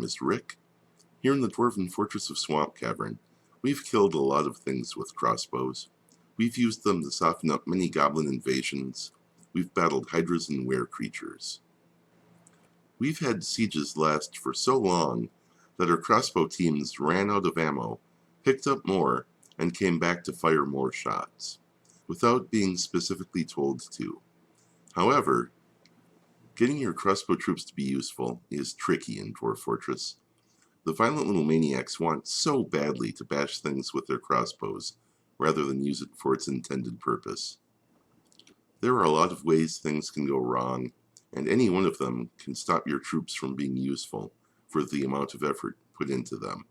name is Rick. Here in the Dwarven Fortress of Swamp Cavern, we've killed a lot of things with crossbows. We've used them to soften up many goblin invasions. We've battled hydras and were creatures. We've had sieges last for so long that our crossbow teams ran out of ammo, picked up more, and came back to fire more shots, without being specifically told to. However, getting your crossbow troops to be useful is tricky in Dwarf Fortress. The violent little maniacs want so badly to bash things with their crossbows, rather than use it for its intended purpose. There are a lot of ways things can go wrong, and any one of them can stop your troops from being useful for the amount of effort put into them.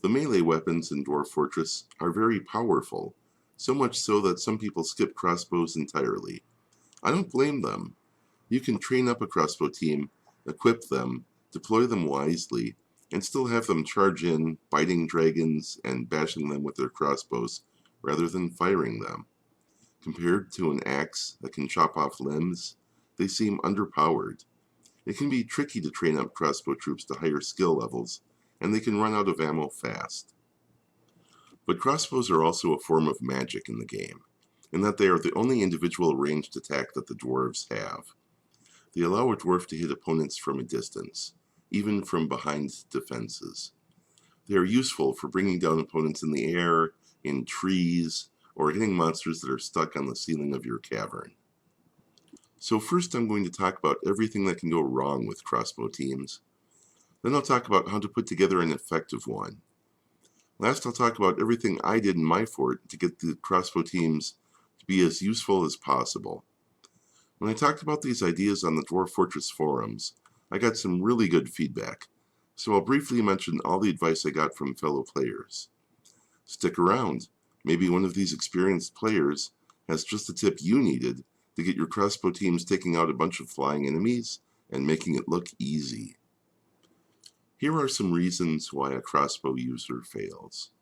The melee weapons in Dwarf Fortress are very powerful, so much so that some people skip crossbows entirely. I don't blame them. You can train up a crossbow team, equip them, deploy them wisely, and still have them charge in, biting dragons and bashing them with their crossbows, rather than firing them. Compared to an axe that can chop off limbs, they seem underpowered. It can be tricky to train up crossbow troops to higher skill levels, and they can run out of ammo fast. But crossbows are also a form of magic in the game, in that they are the only individual ranged attack that the dwarves have. They allow a dwarf to hit opponents from a distance, even from behind defenses. They are useful for bringing down opponents in the air, in trees, or hitting monsters that are stuck on the ceiling of your cavern. So first I'm going to talk about everything that can go wrong with crossbow teams. Then I'll talk about how to put together an effective one. Last I'll talk about everything I did in my fort to get the crossbow teams to be as useful as possible. When I talked about these ideas on the Dwarf Fortress forums, I got some really good feedback, so I'll briefly mention all the advice I got from fellow players. Stick around. Maybe one of these experienced players has just the tip you needed to get your crossbow teams taking out a bunch of flying enemies and making it look easy. Here are some reasons why a crossbow user fails.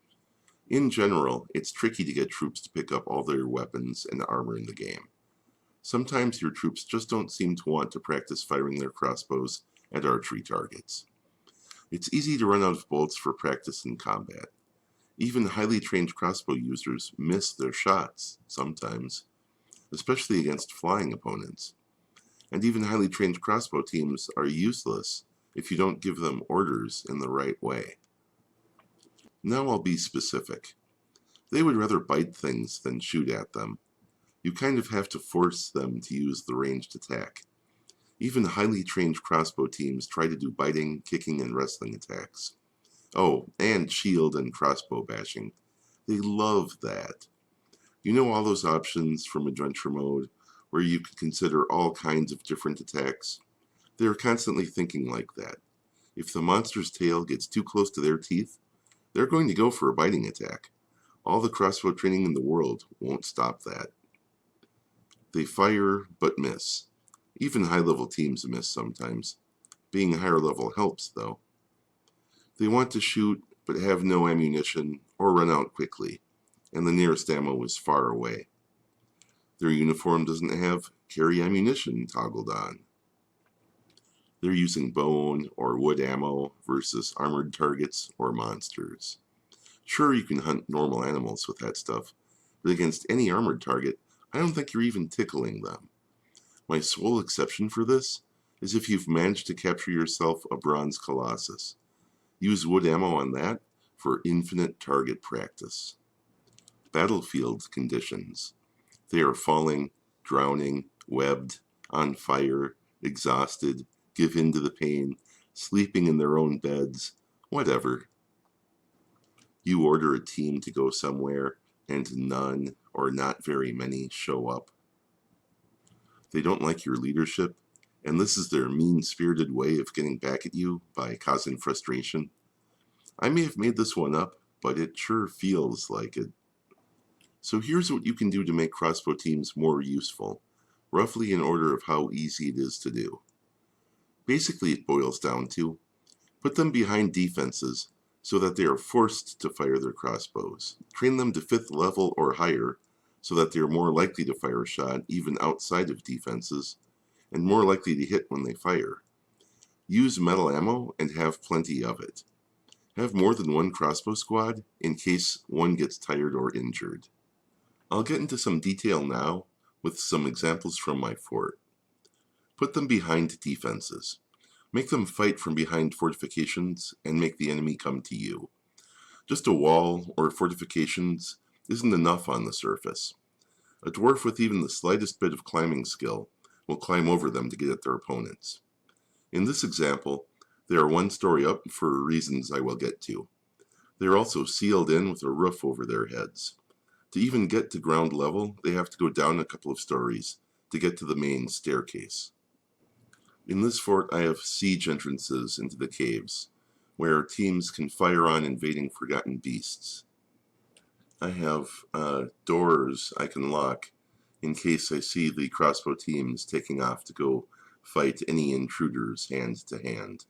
In general, it's tricky to get troops to pick up all their weapons and armor in the game. Sometimes your troops just don't seem to want to practice firing their crossbows at archery targets. It's easy to run out of bolts for practice in combat. Even highly trained crossbow users miss their shots sometimes, especially against flying opponents. And even highly trained crossbow teams are useless if you don't give them orders in the right way. Now I'll be specific. They would rather bite things than shoot at them. You kind of have to force them to use the ranged attack. Even highly trained crossbow teams try to do biting, kicking, and wrestling attacks. Oh, and shield and crossbow bashing. They love that. You know all those options from Adventure Mode, where you can consider all kinds of different attacks? They are constantly thinking like that. If the monster's tail gets too close to their teeth, they're going to go for a biting attack. All the crossbow training in the world won't stop that. They fire, but miss. Even high-level teams miss sometimes. Being higher level helps, though. They want to shoot, but have no ammunition, or run out quickly, and the nearest ammo is far away. Their uniform doesn't have carry ammunition toggled on. They're using bone or wood ammo versus armored targets or monsters. Sure, you can hunt normal animals with that stuff, but against any armored target, I don't think you're even tickling them. My sole exception for this is if you've managed to capture yourself a bronze colossus. Use wood ammo on that for infinite target practice. Battlefield conditions. They are falling, drowning, webbed, on fire, exhausted, give in to the pain, sleeping in their own beds, whatever. You order a team to go somewhere, and none, or not very many, show up. They don't like your leadership, and this is their mean-spirited way of getting back at you by causing frustration. I may have made this one up, but it sure feels like it. So here's what you can do to make crossbow teams more useful, roughly in order of how easy it is to do. Basically, it boils down to put them behind defenses so that they are forced to fire their crossbows. Train them to 5th level or higher so that they are more likely to fire a shot even outside of defenses, and more likely to hit when they fire. Use metal ammo and have plenty of it. Have more than one crossbow squad in case one gets tired or injured. I'll get into some detail now with some examples from my fort. Put them behind defenses. Make them fight from behind fortifications and make the enemy come to you. Just a wall or fortifications isn't enough on the surface. A dwarf with even the slightest bit of climbing skill will climb over them to get at their opponents. In this example, they are one story up for reasons I will get to. They are also sealed in with a roof over their heads. To even get to ground level, they have to go down a couple of stories to get to the main staircase. In this fort, I have siege entrances into the caves, where teams can fire on invading forgotten beasts. I have doors I can lock in case I see the crossbow teams taking off to go fight any intruders hand to hand.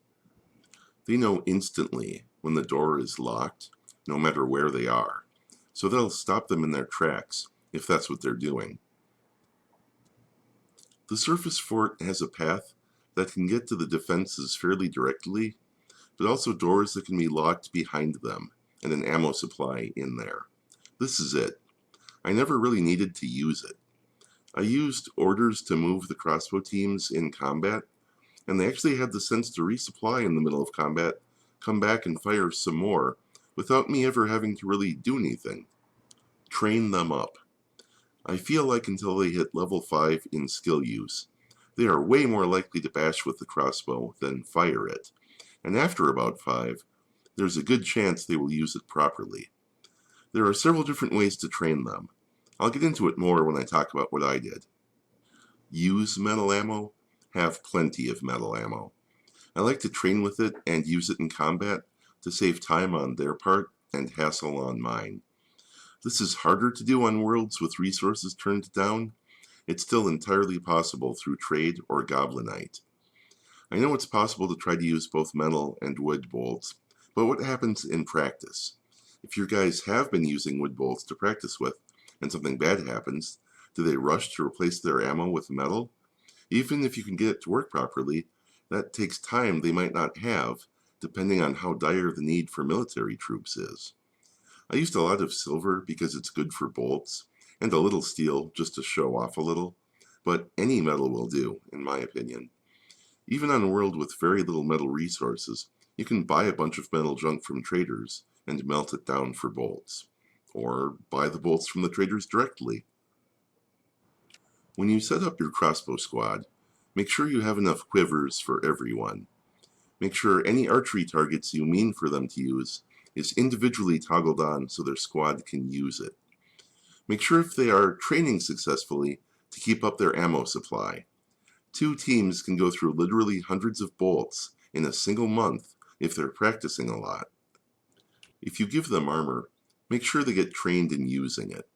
They know instantly when the door is locked, no matter where they are, so they'll stop them in their tracks if that's what they're doing. The surface fort has a path that can get to the defenses fairly directly, but also doors that can be locked behind them and an ammo supply in there. This is it. I never really needed to use it. I used orders to move the crossbow teams in combat, and they actually had the sense to resupply in the middle of combat, come back and fire some more, without me ever having to really do anything. Train them up. I feel like until they hit level 5 in skill use, they are way more likely to bash with the crossbow than fire it, and after about 5, there's a good chance they will use it properly. There are several different ways to train them. I'll get into it more when I talk about what I did. Use metal ammo, have plenty of metal ammo. I like to train with it and use it in combat to save time on their part and hassle on mine. This is harder to do on worlds with resources turned down. It's still entirely possible through trade or goblinite. I know it's possible to try to use both metal and wood bolts, but what happens in practice? If your guys have been using wood bolts to practice with, and something bad happens, do they rush to replace their ammo with metal? Even if you can get it to work properly, that takes time they might not have, depending on how dire the need for military troops is. I used a lot of silver because it's good for bolts, and a little steel just to show off a little, but any metal will do, in my opinion. Even on a world with very little metal resources, you can buy a bunch of metal junk from traders and melt it down for bolts, or buy the bolts from the traders directly. When you set up your crossbow squad, make sure you have enough quivers for everyone. Make sure any archery targets you mean for them to use is individually toggled on so their squad can use it. Make sure if they are training successfully to keep up their ammo supply. 2 teams can go through literally hundreds of bolts in a single month if they're practicing a lot. If you give them armor, make sure they get trained in using it.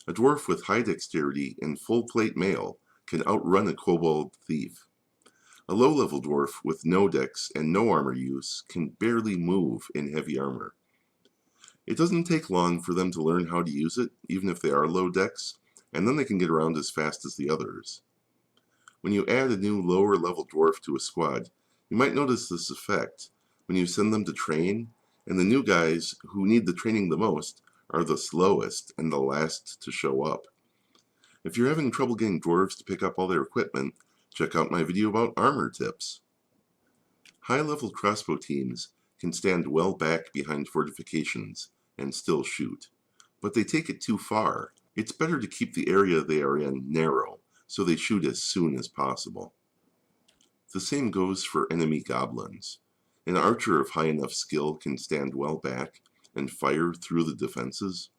A dwarf with high dexterity and full plate mail can outrun a kobold thief. A low-level dwarf with no dex and no armor use can barely move in heavy armor. It doesn't take long for them to learn how to use it, even if they are low dex, and then they can get around as fast as the others. When you add a new lower-level dwarf to a squad, you might notice this effect when you send them to train, and the new guys who need the training the most are the slowest and the last to show up. If you're having trouble getting dwarves to pick up all their equipment, check out my video about armor tips. High-level crossbow teams can stand well back behind fortifications and still shoot, but they take it too far. It's better to keep the area they are in narrow, so they shoot as soon as possible. The same goes for enemy goblins. An archer of high enough skill can stand well back and fire through the defenses.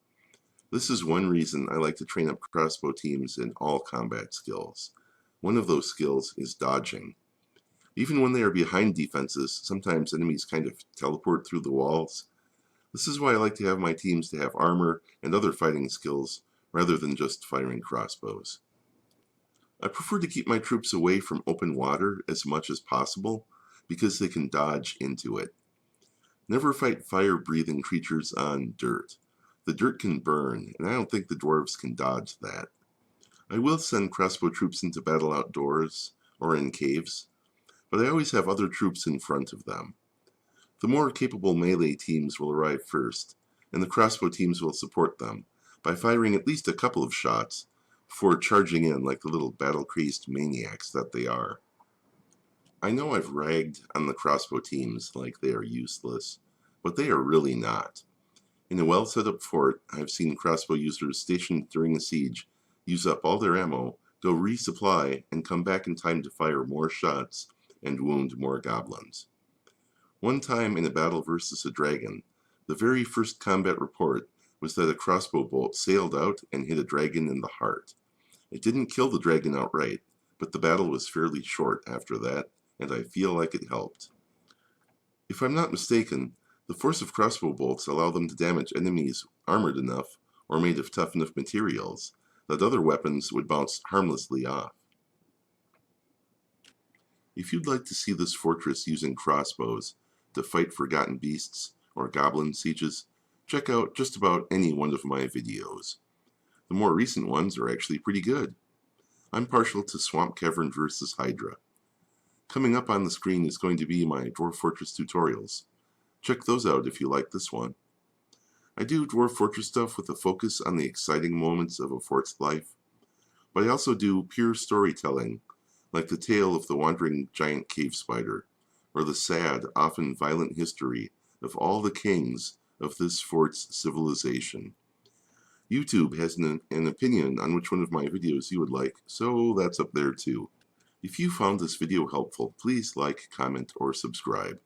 This is one reason I like to train up crossbow teams in all combat skills. One of those skills is dodging. Even when they are behind defenses, sometimes enemies kind of teleport through the walls. This is why I like to have my teams to have armor and other fighting skills rather than just firing crossbows. I prefer to keep my troops away from open water as much as possible because they can dodge into it. Never fight fire-breathing creatures on dirt. The dirt can burn, and I don't think the dwarves can dodge that. I will send crossbow troops into battle outdoors or in caves, but I always have other troops in front of them. The more capable melee teams will arrive first, and the crossbow teams will support them by firing at least a couple of shots before charging in like the little battle-crazed maniacs that they are. I know I've ragged on the crossbow teams like they are useless, but they are really not. In a well-set-up fort, I've seen crossbow users stationed during a siege use up all their ammo, go resupply, and come back in time to fire more shots and wound more goblins. One time in a battle versus a dragon, the very first combat report was that a crossbow bolt sailed out and hit a dragon in the heart. It didn't kill the dragon outright, but the battle was fairly short after that, and I feel like it helped. If I'm not mistaken, the force of crossbow bolts allow them to damage enemies armored enough or made of tough enough materials that other weapons would bounce harmlessly off. If you'd like to see this fortress using crossbows to fight forgotten beasts or goblin sieges, check out just about any one of my videos. The more recent ones are actually pretty good. I'm partial to Swamp Cavern vs. Hydra. Coming up on the screen is going to be my Dwarf Fortress tutorials. Check those out if you like this one. I do Dwarf Fortress stuff with a focus on the exciting moments of a fort's life, but I also do pure storytelling, like the tale of the wandering giant cave spider, or the sad, often violent history of all the kings of this fort's civilization. YouTube has an opinion on which one of my videos you would like, so that's up there too. If you found this video helpful, please like, comment, or subscribe.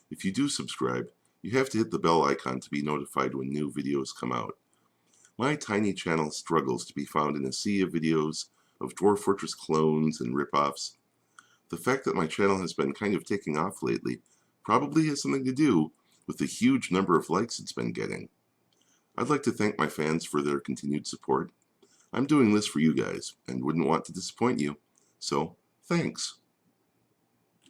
If you do subscribe, you have to hit the bell icon to be notified when new videos come out. My tiny channel struggles to be found in a sea of videos of Dwarf Fortress clones and ripoffs. The fact that my channel has been kind of taking off lately probably has something to do with the huge number of likes it's been getting. I'd like to thank my fans for their continued support. I'm doing this for you guys and wouldn't want to disappoint you, so thanks.